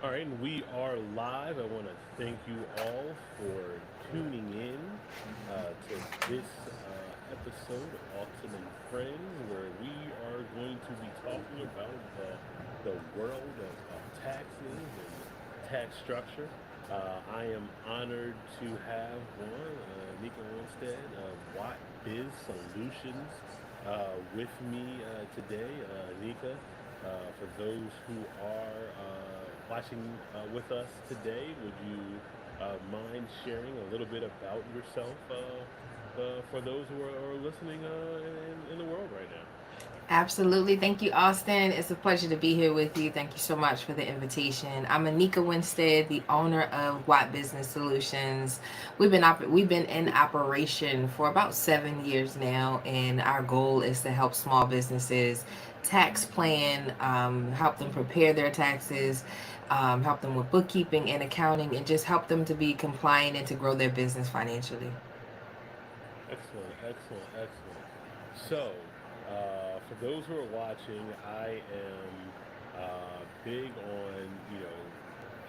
All right, and we are live. I want to thank you all for tuning in to this episode of Autumn and Friends, where we are going to be talking about the world of taxes and tax structure. I am honored to have Nika Winstead of Watt Biz Solutions, with me today. Nika, for those who are watching with us today, would you mind sharing a little bit about yourself for those who are listening in the world right now? Absolutely. Thank you, Austin. It's a pleasure to be here with you. Thank you so much for the invitation. I'm Anika Winstead, the owner of Watt Business Solutions. We've been in operation for about 7 years now, and our goal is to help small businesses tax plan, help them prepare their taxes, help them with bookkeeping and accounting, and just help them to be compliant and to grow their business financially. Excellent, excellent, excellent. So, for those who are watching, I am big on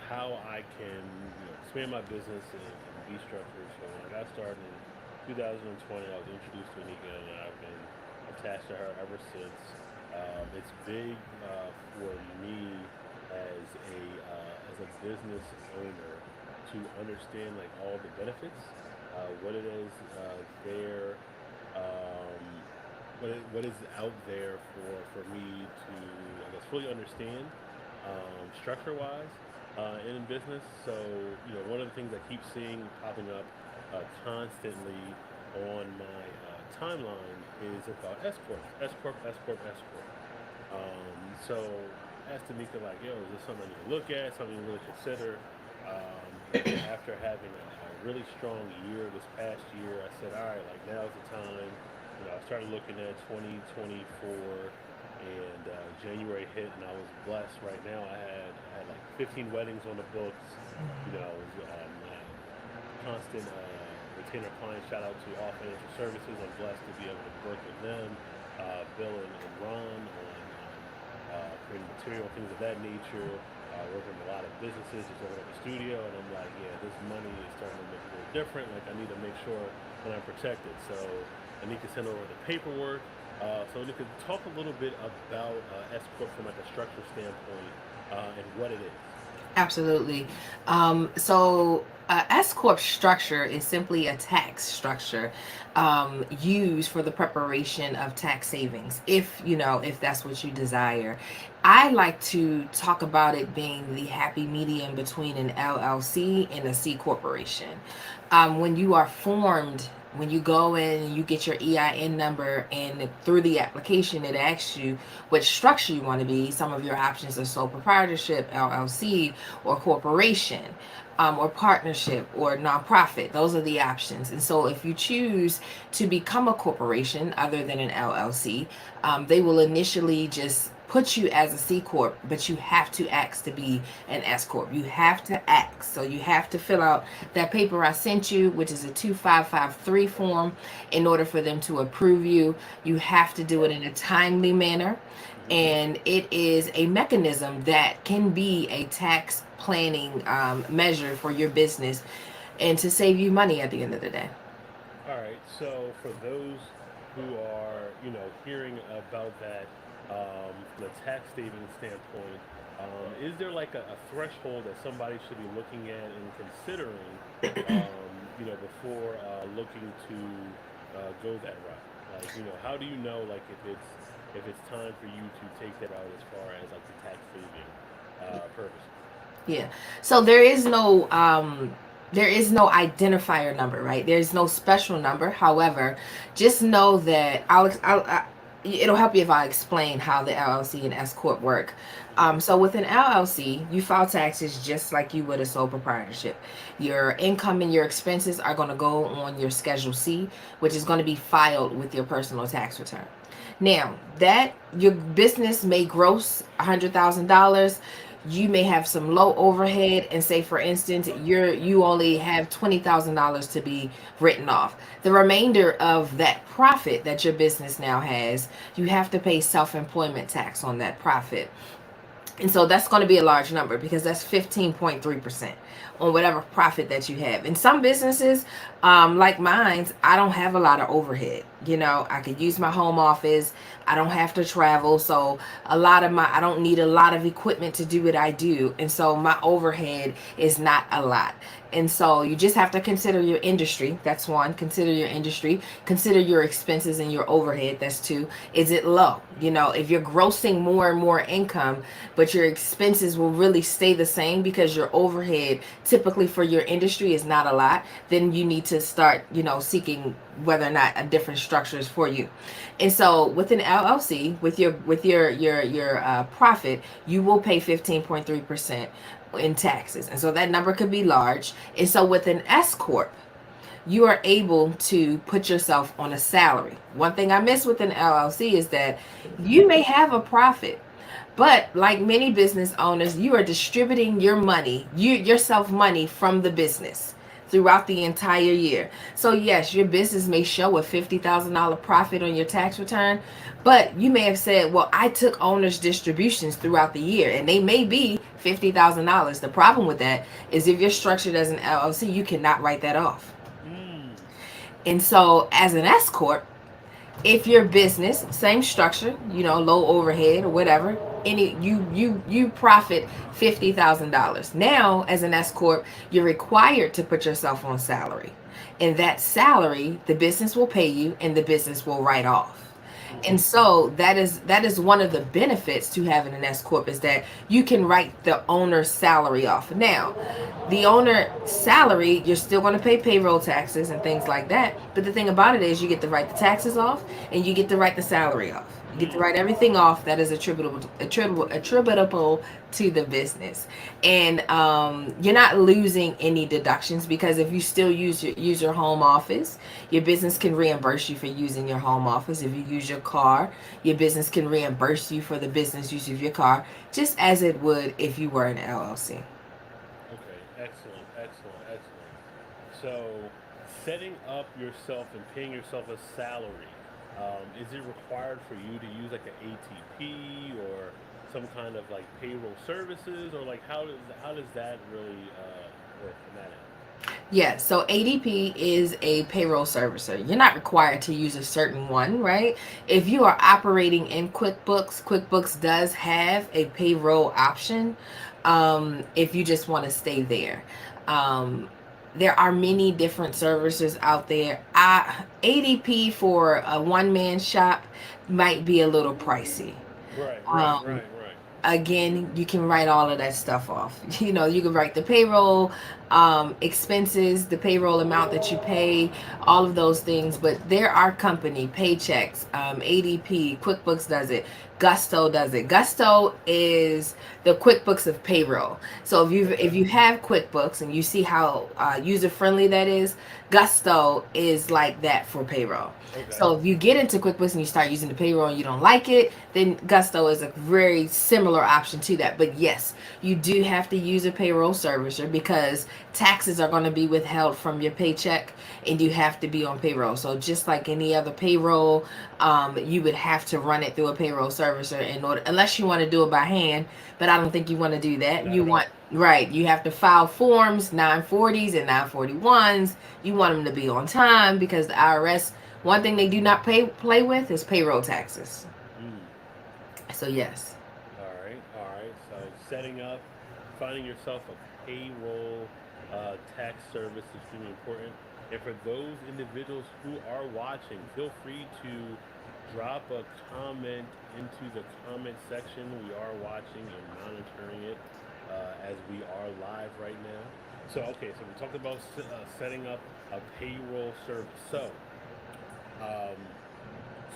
how I can expand my business and be structured. So when I got started in 2020, I was introduced to Anika, and I've been attached to her ever since. It's big for me as a business owner to understand like all the benefits, what it is there, um, what is out there for me to I guess fully understand structure wise in business. So one of the things I keep seeing popping up constantly on my timeline is about S corp, S corp, S corp, S corp. So asked Tamika like, yo, is this something I need to look at, something you really consider? After having a really strong year this past year, I said, all right, like now's the time. I started looking at 2024, and January hit, and I was blessed. Right now, I had like 15 weddings on the books. My constant retainer client. Shout out to All Financial Services. I'm blessed to be able to work with them, Bill and Ron on creating material, things of that nature. Working with a lot of businesses, just opening up a studio, and I'm like, yeah, this money is starting to look a little different. Like I need to make sure that I'm protected. So I need to send over the paperwork. So we could talk a little bit about S corp from like a structure standpoint and what it is. Absolutely. So S corp structure is simply a tax structure used for the preparation of tax savings. If that's what you desire, I like to talk about it being the happy medium between an LLC and a C corporation. When you are formed, when you go in and you get your EIN number, and through the application it asks you which structure you want to be. Some of your options are sole proprietorship, LLC, or corporation, or partnership, or nonprofit. Those are the options. And so if you choose to become a corporation other than an LLC, they will initially just put you as a C corp, but you have to ask to be an S corp. You have to ask. So you have to fill out that paper I sent you, which is a 2553 form. In order for them to approve you, you have to do it in a timely manner, Hmm. and it is a mechanism that can be a tax planning measure for your business and to save you money at the end of the day. All right. So for those who are, hearing about that from a tax savings standpoint, is there like a threshold that somebody should be looking at and considering, before looking to go that route? Like, how do you know, like, if it's time for you to take that route as far as like the tax saving purposes? Yeah. So there is no identifier number, right? There's no special number. However, just know that it'll help you if I explain how the LLC and S corp work. Hmm. So with an LLC, you file taxes just like you would a sole proprietorship. Your income and your expenses are going to go on your Schedule C, which is going to be filed with your personal tax return. Now, that your business may gross $100,000, you may have some low overhead, and say for instance you only have $20,000 to be written off. The remainder of that profit that your business now has, you have to pay self-employment tax on that profit. And so that's going to be a large number because that's 15.3% on whatever profit that you have. In some businesses, like mine's, I don't have a lot of overhead. I could use my home office. I don't have to travel. So I don't need a lot of equipment to do what I do. And so my overhead is not a lot. And so you just have to consider your industry. That's one. Consider your industry. Consider your expenses and your overhead. That's two. Is it low? If you're grossing more and more income, but your expenses will really stay the same because your overhead typically for your industry is not a lot, then you need to start, seeking whether or not a different structure is for you. And so with an LLC, with your profit, you will pay 15.3% in taxes. And so that number could be large. And so with an S corp, you are able to put yourself on a salary. One thing I miss with an LLC is that you may have a profit, but like many business owners, you are distributing your money, yourself money from the business throughout the entire year. So yes, your business may show a $50,000 profit on your tax return, but you may have said, "Well, I took owners' distributions throughout the year," and they may be $50,000. The problem with that is if you're structured as an LLC, you cannot write that off. Mm. And so, as an S corp, if your business, same structure, low overhead or whatever, you profit $50,000. Now, as an S corp, you're required to put yourself on salary, and that salary the business will pay you, and the business will write off. And Mm-hmm. so that is one of the benefits to having an S corp, is that you can write the owner's salary off. Now, the owner salary, you're still going to pay payroll taxes and things like that. But the thing about it is, you get to write the taxes off, and you get to write the salary off. You get to Mm. write everything off that is attributable to the business, and you're not losing any deductions, because if you still use your home office, your business can reimburse you for using your home office. If you use your car, your business can reimburse you for the business use of your car, just as it would if you were an LLC. Okay, excellent, excellent, excellent. So, setting up yourself and paying yourself a salary, is it required for you to use like an ATP or some kind of like payroll services, or like how does that really work from that end? Yeah, so ADP is a payroll servicer. You're not required to use a certain one, right? If you are operating in QuickBooks, QuickBooks does have a payroll option, if you just want to stay there. Um, there are many different services out there. ADP for a one man shop might be a little pricey. Right, right, Um, right, right. Again, you can write all of that stuff off. You can write the payroll expenses, the payroll amount that you pay, all of those things. But there are company paychecks, ADP, QuickBooks does it, Gusto does it. Gusto is the QuickBooks of payroll. So if Okay, you have QuickBooks and you see how user friendly that is, Gusto is like that for payroll. okay. So if you get into QuickBooks and you start using the payroll and you don't like it, then Gusto is a very similar option to that. But yes, you do have to use a payroll servicer because taxes are going to be withheld from your paycheck, and you have to be on payroll. So just like any other payroll, you would have to run it through a payroll servicer in order, unless you want to do it by hand. But I don't think you want to do that. Not You at want, all. right, you have to file forms, 940s and 941s. You want them to be on time because the IRS One thing they do not play with is payroll taxes. Mm. So yes. All right, all right. So setting up, finding yourself a payroll tax service is extremely important. And for those individuals who are watching, feel free to drop a comment into the comment section. We are watching and monitoring it as we are live right now. So okay, so we talked about setting up a payroll service. So um,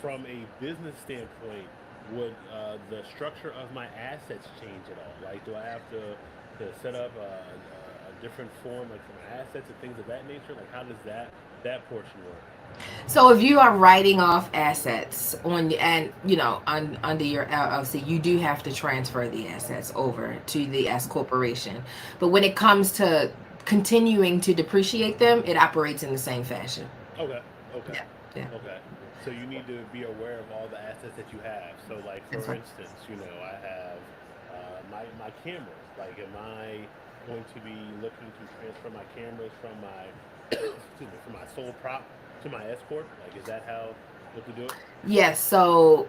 from a business standpoint, would the structure of my assets change at all? Like, do I have to set up a different form, like for my assets and things of that nature? Like, how does that portion work? So if you are writing off assets on and on under your LLC, you do have to transfer the assets over to the S corporation. But when it comes to continuing to depreciate them, it operates in the same fashion. Okay, okay, Yeah, yeah, okay. So you need to be aware of all the assets that you have. So, like that's for right. instance, I have my cameras. Like, am I going to be looking to transfer my cameras from my excuse me, from my sole prop to my S corp? Like, is that how what to do it? Yes, so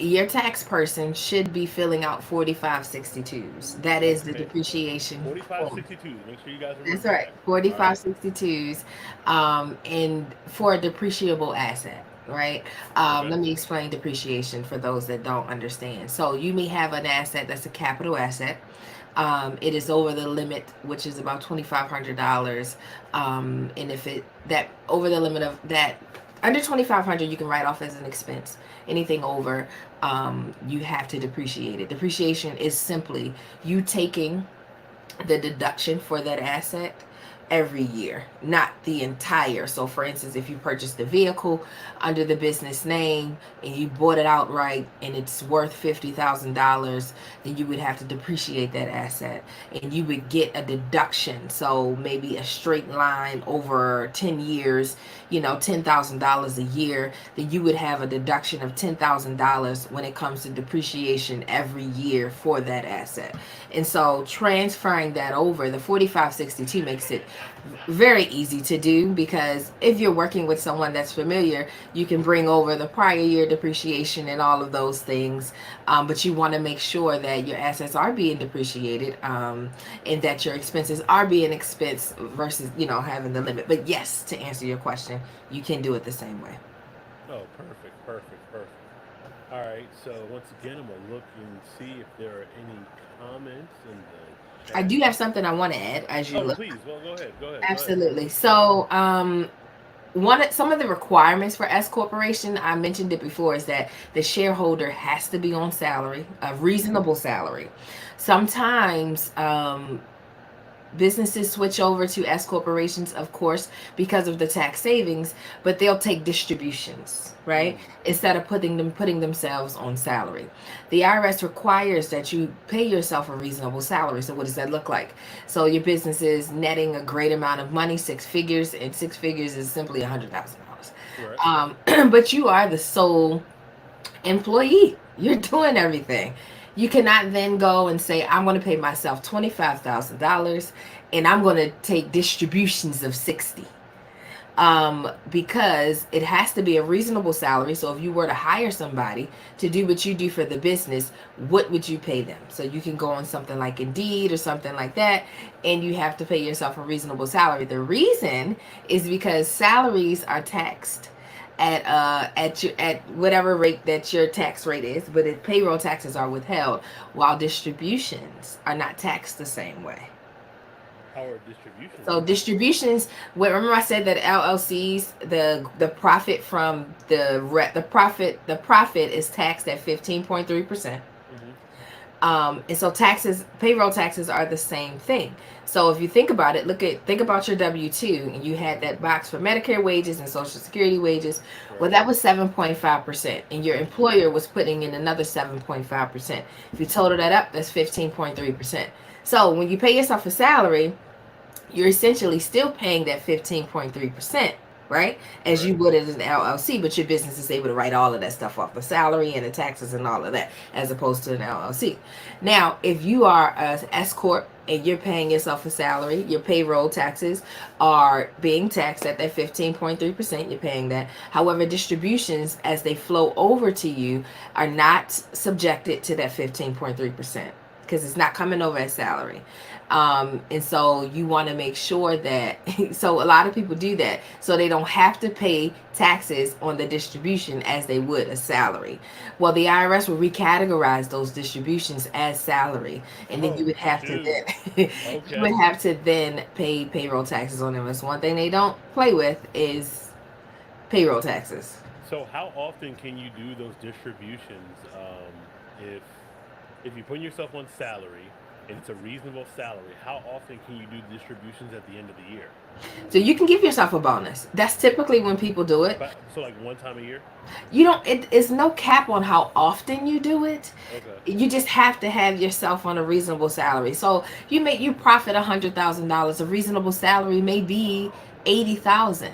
your tax person should be filling out 4562s. That is the Okay, depreciation form. 4562. Make sure you guys That's remember right, that. All right. 4562s, and for a depreciable asset, right? Okay. Let me explain depreciation for those that don't understand. So you may have an asset that's a capital asset. It is over the limit, which is about $2,500. And if it that over the limit of that under 2,500, you can write off as an expense. Anything over, you have to depreciate it. Depreciation is simply you taking the deduction for that asset every year, not the entire. So, for instance, if you purchased the vehicle under the business name and you bought it outright and it's worth $50,000, then you would have to depreciate that asset and you would get a deduction. So, maybe a straight line over 10 years, $10,000 a year, then you would have a deduction of $10,000 when it comes to depreciation every year for that asset. And so transferring that over, the 4562 makes it very easy to do because if you're working with someone that's familiar, you can bring over the prior year depreciation and all of those things. But you want to make sure that your assets are being depreciated, and that your expenses are being expensed versus, having the limit. But yes, to answer your question, you can do it the same way. Oh, perfect, perfect, perfect. All right. So once again, I'm gonna look and see if there are any comments in the I chat. do have something I want to add as you Oh, look. please. Well, go ahead. Go ahead. Go ahead. Absolutely. So, some of the requirements for S corporation, I mentioned it before, is that the shareholder has to be on salary, a reasonable salary. Sometimes businesses switch over to S corporations, of course, because of the tax savings, but they'll take distributions, right? Mm, Instead of putting themselves on salary. The IRS requires that you pay yourself a reasonable salary. So what does that look like? So your business is netting a great amount of money, six figures, and six figures is simply $100,000. right. But you are the sole employee. You're doing everything. You cannot then go and say, I'm going to pay myself $25,000 and I'm going to take distributions of 60, because it has to be a reasonable salary. So if you were to hire somebody to do what you do for the business, what would you pay them? So you can go on something like Indeed or something like that, and you have to pay yourself a reasonable salary. The reason is because salaries are taxed at whatever rate that your tax rate is, but if payroll taxes are withheld, while distributions are not taxed the same way. How are distributions So taxed? distributions, remember I said that LLCs, the profit from the profit is taxed at 15.3%. Mm-hmm. And so payroll taxes are the same thing. So if you think about it, think about your W-2, and you had that box for Medicare wages and Social Security wages. Well, Right. that was 7.5%, and your employer was putting in another 7.5%. If you total that up, that's 15.3%. So when you pay yourself a salary, you're essentially still paying that 15.3%, right? As Right. you would as an LLC, but your business is able to write all of that stuff off, the salary and the taxes and all of that, as opposed to an LLC. Now, if you are a S corp, and you're paying yourself a salary, your payroll taxes are being taxed at that 15.3%. You're paying that. However, distributions as they flow over to you are not subjected to that 15.3% because it's not coming over as salary. And so you want to make sure that, so a lot of people do that so they don't have to pay taxes on the distribution as they would a salary. Well, the IRS will recategorize those distributions as salary, and then Oh, you would have to shoot. then you Okay. would have to then pay payroll taxes on them. That's one thing they don't play with is payroll taxes. So how often can you do those distributions? If you put yourself on salary and it's a reasonable salary, how often can you do distributions at the end of the year? So you can give yourself a bonus. That's typically when people do it. But so like one time a year? You don't. It is no cap on how often you do it. Okay. You just have to have yourself on a reasonable salary. So you profit $100,000. A reasonable salary may be 80,000,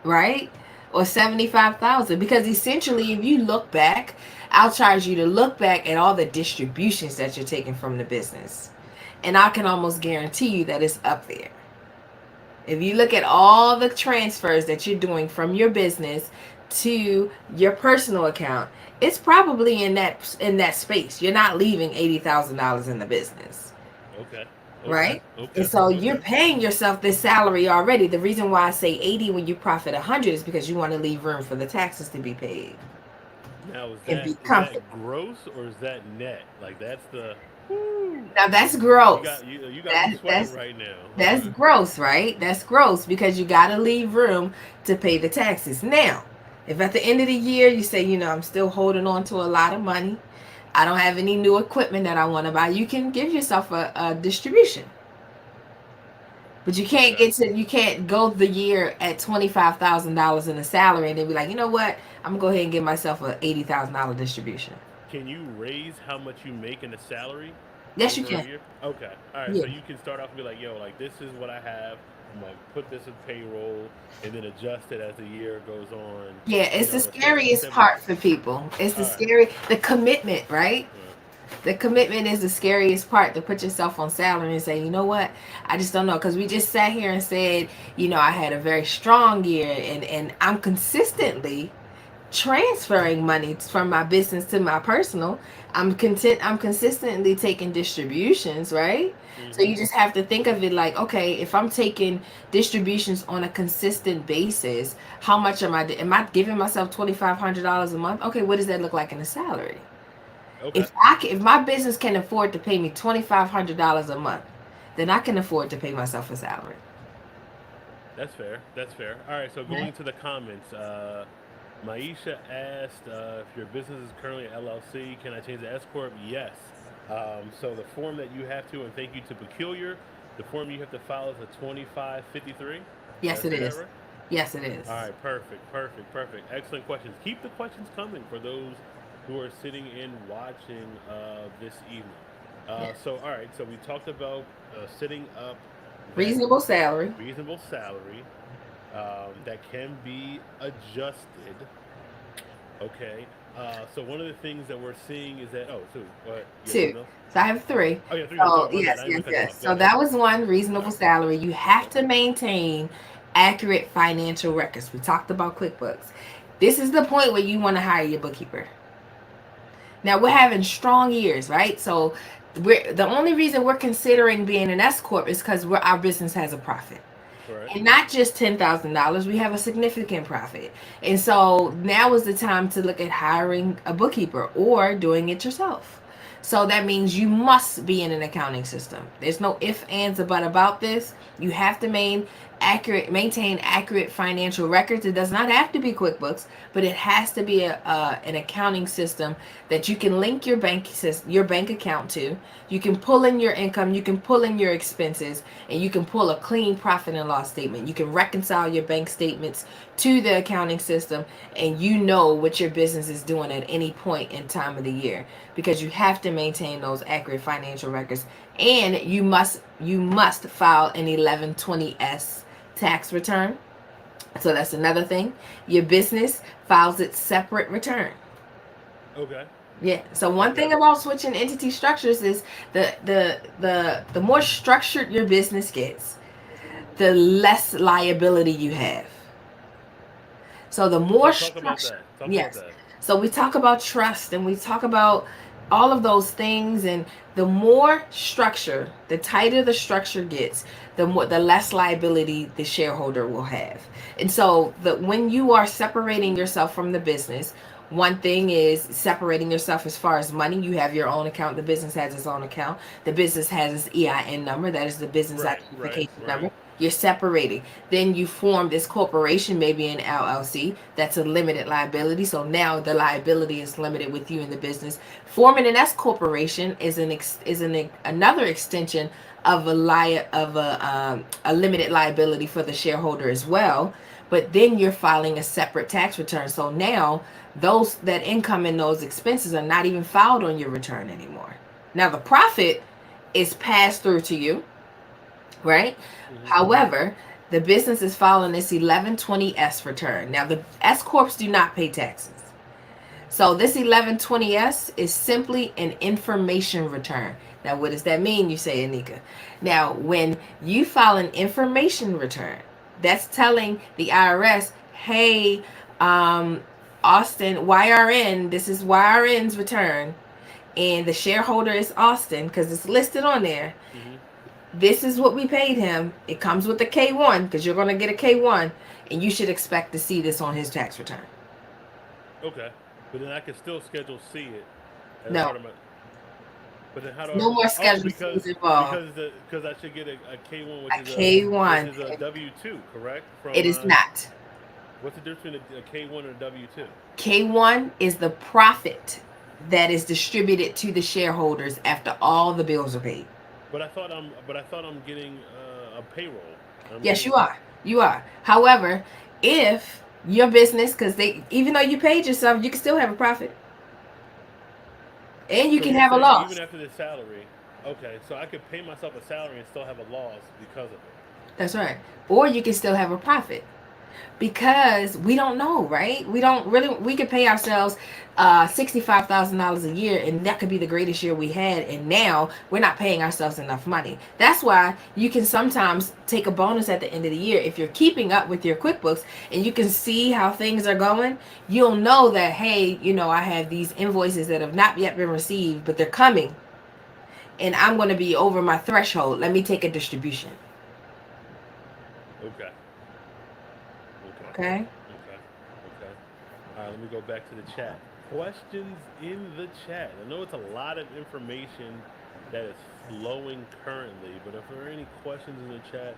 right? Or 75,000. Because essentially, if you look back, I'll charge you to look back at all the distributions that you're taking from the business, and I can almost guarantee you that it's up there. If you look at all the transfers that you're doing from your business to your personal account, it's probably in that space. You're not leaving $80,000 in the business, Okay. Okay. right? And Okay. so you're Okay. paying yourself this salary already. The reason why I say 80 when you profit 100 is because you want to leave room for the taxes to be paid Now is and be is comfortable. that gross or is that net? Like that's the whoo. Now that's gross. You got me That sweating that's right now. That's Okay. gross, right? That's gross because you got to leave room to pay the taxes. Now, if at the end of the year you say, I'm still holding on to a lot of money, I don't have any new equipment that I want to buy, you can give yourself a distribution. But Okay. you can't go the year at $25,000 in a salary and then be like, you know what? I'm gonna go ahead and give myself a $80,000 distribution. Can you raise how much you make in a salary Yes, you over a can. year? Okay. All right. So Yeah. you can start off and be like, yo, like this is what I have. I'm gonna put this in payroll and then adjust it as the year goes on. Yeah, You it's the know, to stay scariest semi. part for people. It's the All right. the commitment, right? Uh, The commitment is the scariest part, to put yourself on salary and say, you know what, I just don't know. Because we just sat here and said, I had a very strong year, and I'm consistently transferring money from my business to my personal. I'm consistently taking distributions, right? So mm-hmm. you just have to think of it like, okay, if I'm taking distributions on a consistent basis, how much am I giving myself $2,500 a month? Okay, what does that look like in a salary? Okay. If my business can afford to pay me $2,500 a month, then I can afford to pay myself a salary. That's fair. That's fair. All right. So Okay. going to the comments, Maisha asked if your business is currently an LLC. Can I change the S corp? Yes. So the form that you have to, and thank you to Peculiar, the form you have to file is a 2553. Did I Yes, it say that is. right? Yes, it is. All right, perfect, perfect, perfect. Excellent questions. Keep the questions coming for those who are sitting and watching this evening. Yes. All right, so we talked about setting up that Reasonable salary. reasonable salary that can be adjusted. Okay. So one of the things that we're seeing is that so what? You have Two. something else? So I have three. Oh yeah, three more. So My bad. yes, I didn't yes, mean to cut you yes. off. Go So ahead. that was one, reasonable salary. You have Okay. to maintain accurate financial records. We talked about QuickBooks. This is the point where you want to hire your bookkeeper. Now we're having strong years, right? So we're the only reason we're considering being an S corp is because our business has a profit, Correct. and not just $10,000. We have a significant profit, and so now is the time to look at hiring a bookkeeper or doing it yourself. So that means you must be in an accounting system. There's no if, ands, or but about this. You have to maintain accurate financial records. It does not have to be QuickBooks, but it has to be an accounting system that you can link your bank account to. You can pull in your income, you can pull in your expenses, and you can pull a clean profit and loss statement. You can reconcile your bank statements to the accounting system, and you know what your business is doing at any point in time of the year, because you have to maintain those accurate financial records, and you must file an 1120S tax return. So that's another thing. Your business files its separate return. Okay. Yeah. So one Okay. thing about switching entity structures is the more structured your business gets, the less liability you have. So the So more talk about structure, that. Talk about yes. that. So we talk about trust and we talk about all of those things, and the more structure, the tighter the structure gets, the less liability the shareholder will have. And so the when you are separating yourself from the business, one thing is separating yourself as far as money. You have your own account. The business has its own account. The business has its EIN number. That is the business Right. Right. identification Right. number. You're separating. Then you form this corporation, maybe an LLC, that's a limited liability. So now the liability is limited with you in the business. Forming an S corporation is another extension of a limited liability for the shareholder as well. But then you're filing a separate tax return. So now those that income and those expenses are not even filed on your return anymore. Now the profit is passed through to you, right? Hmm. However, the business is filing this 1120S return. Now, the S corps do not pay taxes. So this 1120S is simply an information return. Now, what does that mean, you say, Anika? Now, when you file an information return, that's telling the IRS, hey, um, Austin, YRN, this is YRN's return, and the shareholder is Austin because it's listed on there. Hmm. This is what we paid him. It comes with a K1 because you're going to get a K1, and you should expect to see this on his tax return. Okay. But then I can still schedule C it as a No, part of my. But then how do I? no more Oh, Schedule C's involved. because I should get a K1, A K1, which is a W-2, correct? From it is not. what's the difference between a K1 and a W-2? K1 is the profit that is distributed to the shareholders after all the bills are paid. But I thought I'm getting a payroll. I'm Yes, getting. you are. You are. However, if your business, because they, even though you paid yourself, you can still have a profit and you So can you're have a saying even loss. after the salary, okay? So I could pay myself a salary and still have a loss because of it. That's right. Or you can still have a profit, because we don't know, right? We don't really. We could pay ourselves $65,000 a year, and that could be the greatest year we had. And now we're not paying ourselves enough money. That's why you can sometimes take a bonus at the end of the year if you're keeping up with your QuickBooks and you can see how things are going. You'll know that, hey, I have these invoices that have not yet been received, but they're coming, and I'm going to be over my threshold. Let me take a distribution. Okay. Okay. Okay. Okay. Okay. All right. Let me go back to the chat. Questions in the chat. I know it's a lot of information that is flowing currently, but if there are any questions in the chat,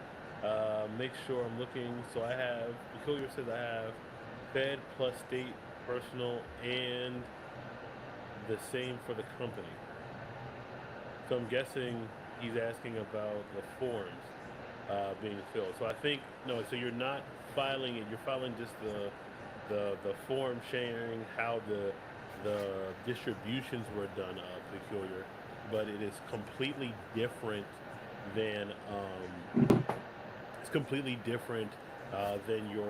make sure I'm looking. So I have Peculiar says I have Fed plus state personal and the same for the company. So I'm guessing he's asking about the forms being filled. So I think no. So you're not filing it. You're filing just the form sharing how the distributions were done of peculiar, but it is completely different than it's completely different than you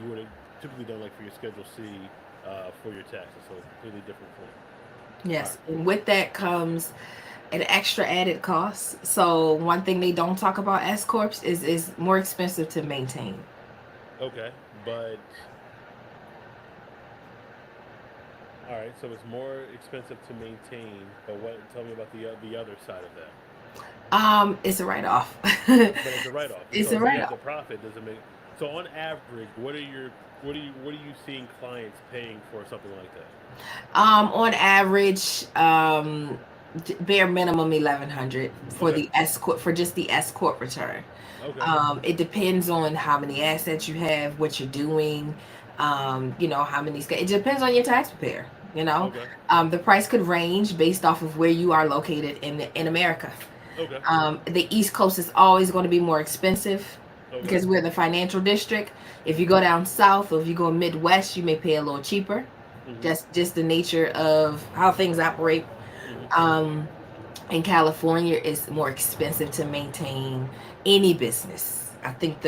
would have typically done like for your Schedule C for your taxes. So completely different form. All Yes, right. and with that comes an extra added cost. So one thing they don't talk about S corps is more expensive to maintain. Okay, but all right, so it's more expensive to maintain, but what? Tell me about the other side of that. It's a write off. But it's a write off, and It's so a if you write have off. the profit, does it make so on average? What are you seeing clients paying for something like that? On average, bare minimum 1100 for Okay, the S corp, for just the S corp return. okay, It depends on how many assets you have, what you're doing, how many. It depends on your tax preparer. okay, The price could range based off of where you are located in America. okay, The East Coast is always going to be more expensive okay. because we're the financial district. If you go down south or if you go Midwest, you may pay a little cheaper. Mhm, Just the nature of how things operate. mhm. Um, in California, it's more expensive to maintain any business. I think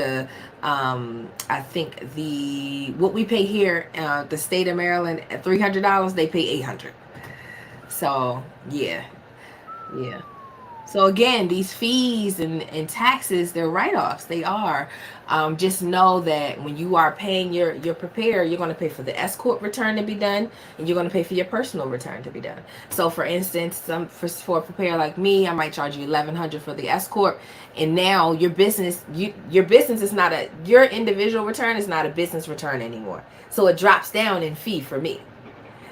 the what we pay here, the state of Maryland at $300, they pay 800. So yeah, yeah. So again, these fees and taxes, they're write-offs. They are. Just know that when you are paying your preparer, you're going to pay for the S corp return to be done, and you're going to pay for your personal return to be done. So, for instance, for a preparer like me, I might charge you 1,100 for the S corp, and now your business is not a your individual return is not a business return anymore. So it drops down in fee for me.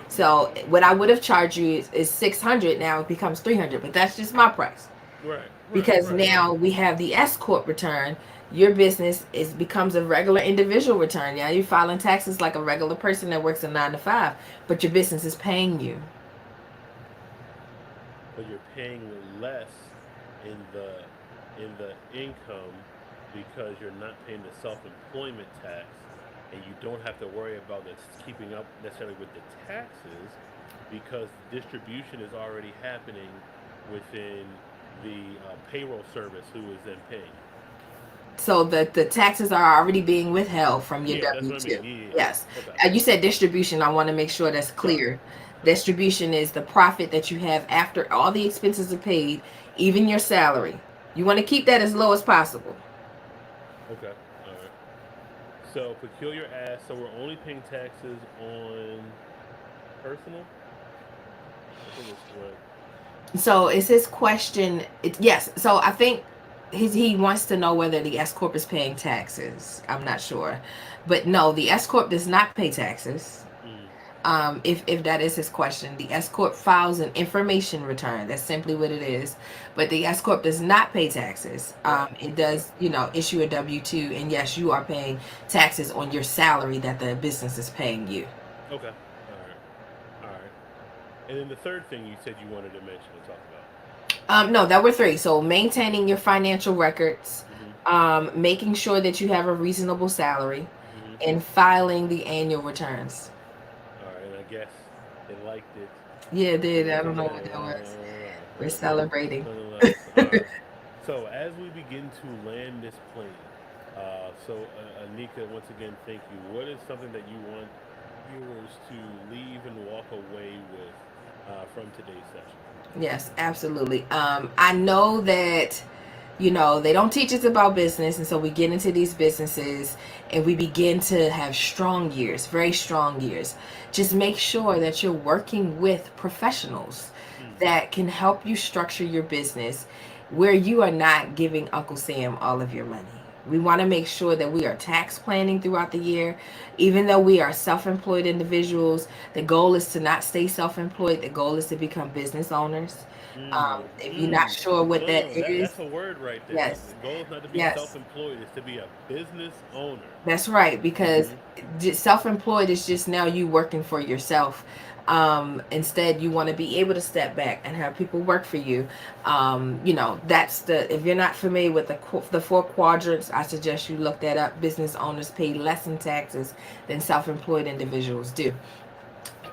So what I would have charged you is 600. Now it becomes 300, but that's just my price Right, right, because right. now we have the S corp return. Your business is becomes a regular individual return. Now you're filing taxes like a regular person that works a 9 to 5, but your business is paying you. But you're paying less in the income because you're not paying the self-employment tax, and you don't have to worry about this keeping up necessarily with the taxes because the distribution is already happening within the payroll service who is then paying you. So that the taxes are already being withheld from your Yeah, that's W what I two. mean. Yeah, yeah, Yes, yeah. Okay. you said distribution. I want to make sure that's Sorry. clear. Sorry. Distribution is the profit that you have after all the expenses are paid, even your salary. You want to keep that as low as possible. Okay. All right. So peculiar ask. So we're only paying taxes on personal. I think it's correct. So is his question? Yes. So I think he wants to know whether the S corp is paying taxes. I'm not sure, but no, the S corp does not pay taxes. Mm. If that is his question, the S corp files an information return. That's simply what it is. But the S corp does not pay taxes. Right. It Okay. does, issue a W-2, and yes, you are paying taxes on your salary that the business is paying you. Okay. All right. All right. And then the third thing you said you wanted to mention and talk about. No, that were three. So maintaining your financial records, Mm-hmm. making sure that you have a reasonable salary, Mm-hmm. and filing the annual returns. All right. And I guess they liked it. Yeah, dude. I don't know what that was. Yeah. We're But celebrating. nonetheless, all right. So as we begin to land this plane, Anika, once again, thank you. What is something that you want viewers to leave and walk away with from today's session? Yes, absolutely. I know that they don't teach us about business, and so we get into these businesses and we begin to have strong years, very strong years. Just make sure that you're working with professionals Mm. that can help you structure your business where you are not giving Uncle Sam all of your money. We want to make sure that we are tax planning throughout the year. Even though we are self employed individuals, the goal is to not stay self employed. The goal is to become business owners. If you're not sure what that is, That's a word right there. yes, The goal is not to be yes, self-employed; it's to be a business owner. that's right. Because Mm-hmm. self-employed is just now you working for yourself. Instead, you want to be able to step back and have people work for you. That's the. If you're not familiar with the four quadrants, I suggest you look that up. Business owners pay less in taxes than self-employed individuals do.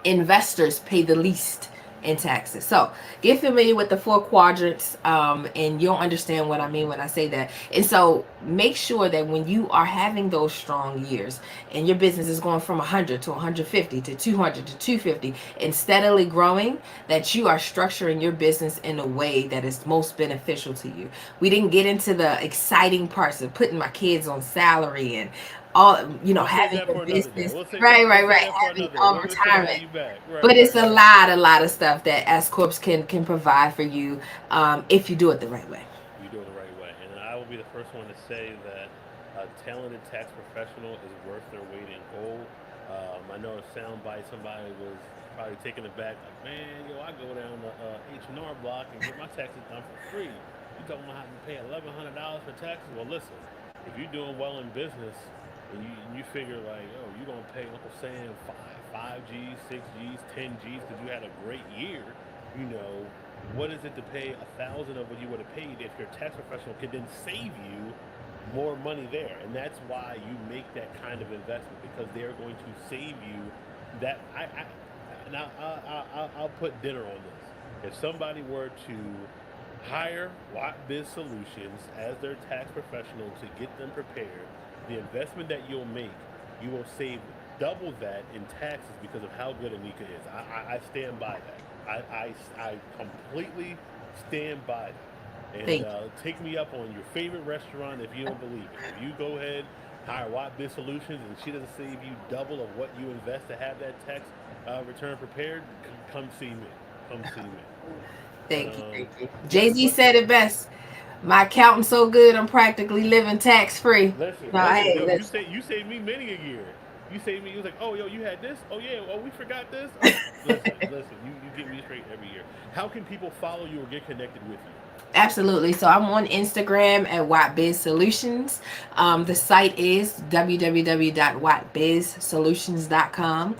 Investors pay the least in taxes. So get familiar with the four quadrants, and you'll understand what I mean when I say that. And so make sure that when you are having those strong years and your business is going from 100 to 150 to 200 to 250 and steadily growing, that you are structuring your business in a way that is most beneficial to you. We didn't get into the exciting parts of putting my kids on salary and all, We'll save having that a for another day. business. Right, We'll right, save right. that for Having another day. We'll make sure to have retirement. you back. Right, But it's right, a right. lot of stuff that S corps can provide for you, if you do it the right way. You do it the right way. And I will be the first one to say that a talented tax professional is worth their weight in gold. I know a soundbite somebody was probably taken aback, like, man, yo, I go down the H&R block and get my taxes done for free. You talking about having to pay $1,100 for taxes? Well, listen, if you're doing well in business and you figure like, oh, you're gonna pay Uncle Sam five G's, 6 G's, 10 G's because you had a great year, you know, what is it to pay 1,000 of what you would have paid if your tax professional could then save you more money there? And that's why you make that kind of investment because they're going to save you that. Now I'll put dinner on this. If somebody were to hire Watt Biz Solutions as their tax professional to get them prepared, the investment that you'll make, you will save double that in taxes because of how good Anika is. I stand by that. I completely stand by that. And Thank you. take me up on your favorite restaurant if you don't believe it. If you go ahead, hire Watt Biz Solutions, and she doesn't save you double of what you invest to have that tax return prepared, come see me. Come see me. But Thank you. Thank you. yeah, Jay-Z but said it best. My accountant's so good, I'm practically living tax free. listen, No, listen, hey, yo, listen. you saved me many a year. You saved me. You was like, oh, yo, you had this. Oh yeah. Oh, we forgot this. Oh, listen. You get me straight every year. How can people follow you or get connected with you? Absolutely. So I'm on Instagram at WattBizSolutions. The site is www.wattbizsolutions.com.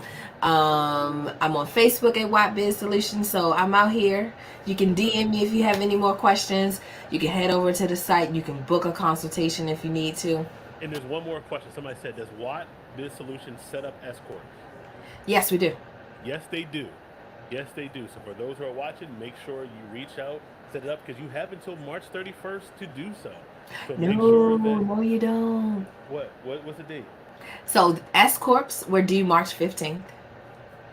I'm on Facebook at WattBizSolutions. So I'm out here. You can Okay. DM me if you have any more questions. You can head over to the site. You can book a consultation if you need to. And there's one more question. Somebody said, does Watt Biz Solutions set up S corps? Yes, we do. Yes, they do. Yes, they do. So for those who are watching, make sure you reach out, set it up because you have until March 31st to do so. So make sure No, that no, you don't. what's the date? So S Corps were due March 15th.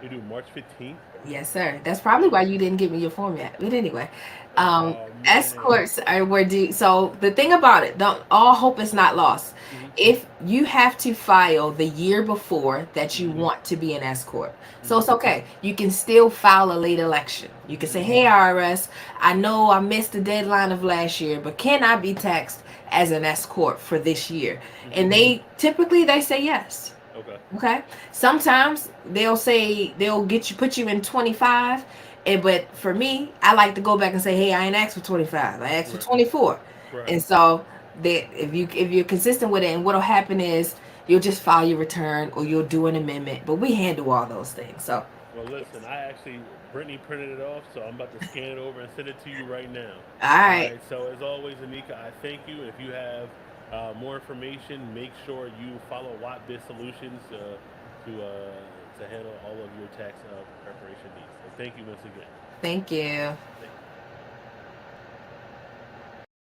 You do March 15th. Yes, sir. That's probably why you didn't give me your form yet. But anyway, Oh man. escorts are where do so the thing about it, don't all hope is not lost. Hmm. If you have to file the year before that you Hmm. want to be an escort, so Hmm. it's okay. You can still file a late election. You can say, Hmm. "Hey IRS, I know I missed the deadline of last year, but can I be taxed as an escort for this year?" Hmm. And they typically they say yes. Okay. Okay. Sometimes they'll say they'll get you put you in 25, and but for me, I like to go back and say, hey, I ain't asked for 25. I asked for Right. 24. Right. And so that if you're consistent with it, and what'll happen is you'll just file your return or you'll do an amendment. But we handle all those things. So Well, listen, I actually Brittany printed it off, so I'm about to scan it over and send it to you right now. all All right. right. So as always, Anika, I thank you. If you have more information, make sure you follow Watt Biz Solutions to handle all of your tax preparation needs. So thank you once again. Thank you. Thank you.